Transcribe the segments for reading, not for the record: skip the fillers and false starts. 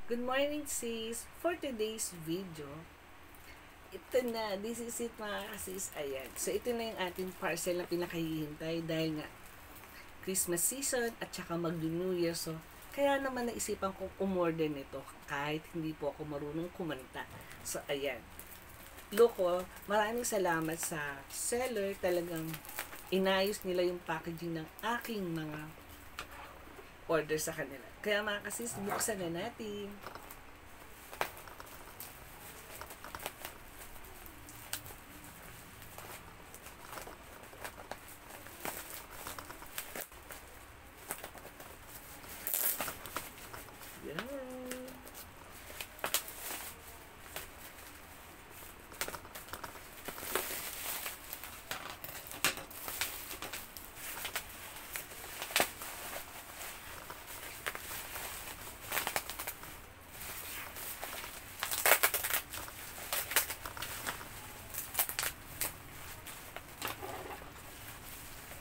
Good morning sis! For today's video, ito na, this is it mga kasis, ayan. So ito na yung ating parcel na pinakahihintay dahil nga Christmas season at saka mag-New Year. So kaya naman naisipan kong umorder nito kahit hindi po ako marunong kumanta. So ayan. Loko, maraming salamat sa seller, talagang inayos nila yung packaging ng aking mga order sa kanila. Kaya mga kasis, buksan na natin. Yan.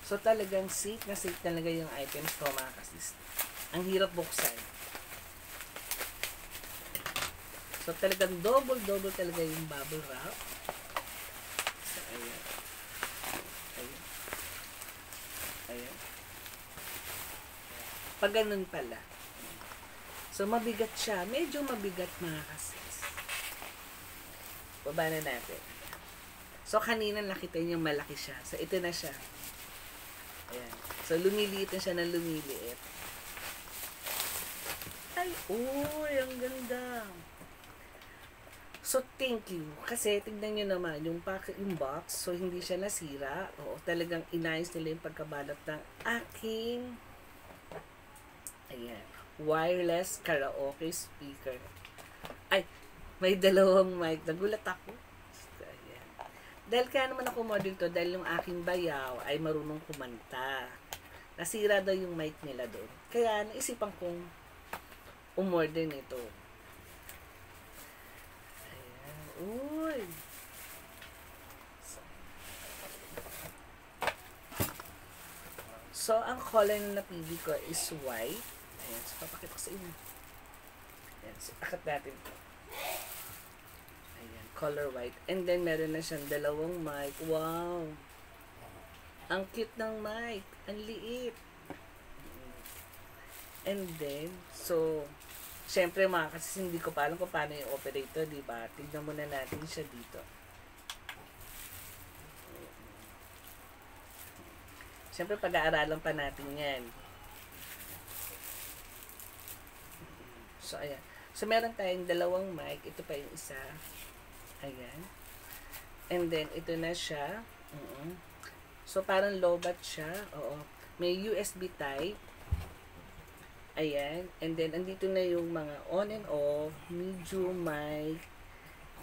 So talagang safe na safe talaga yung items ko mga kasis. Ang hirap buksan. So talagang double talaga yung bubble wrap. So ayan. Ayan. Ayan. Pag ganun pala. So mabigat siya. Medyo mabigat mga kasis. Baba na natin. So kanina nakita niyo malaki siya. So ito na siya. Ayan. So, lumiliit na siya ng lumiliit. Ay, uy, ang ganda. So, thank you. Kasi, tignan nyo naman, yung box, so, hindi siya nasira. Oo, talagang inayos nila yung pagkabalot ng aking, ayan, wireless karaoke speaker. Ay, may dalawang mic. Nagulat ako. Dahil kaya naman ako model to, dahil yung aking bayaw ay marunong kumanta. Nasira daw yung mic nila doon. Kaya naisipan kong umorder nito. Ayan. Uy! So, ang color na napili ko is white. Ayan. So, papakita ko sa inyo. Ayan. So, akat natin ito. Color white. And then, meron na siyang dalawang mic. Wow! Ang cute ng mic. Ang liit. And then, so, syempre mga kasi hindi ko pa alam kung paano yung operator, diba? Tignan muna natin siya dito. Syempre, pag-aaralan pa natin yan. So, ayan. So, meron tayong dalawang mic. Ito pa yung isa. Ayan. And then, ito na siya. So, parang low-bat siya. Oo. May USB type. Ayan. And then, andito na yung mga on and off, medium mic,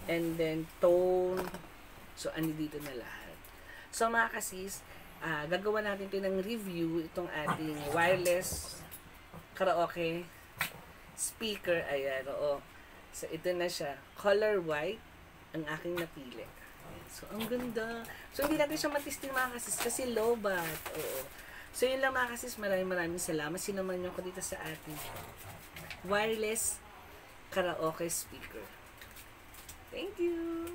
and then tone. So, andito na lahat. So, mga kasis, gagawa natin ito ng review, itong ating wireless karaoke speaker. Ayan, oo. So, ito na siya. Color white ang aking napili. So, ang ganda. So, hindi natin siya matisting mga kasis kasi low bat. Oo. So, yun lang mga kasis. Maraming salamat. Sinamahan nyo ko dito sa ating wireless karaoke speaker. Thank you!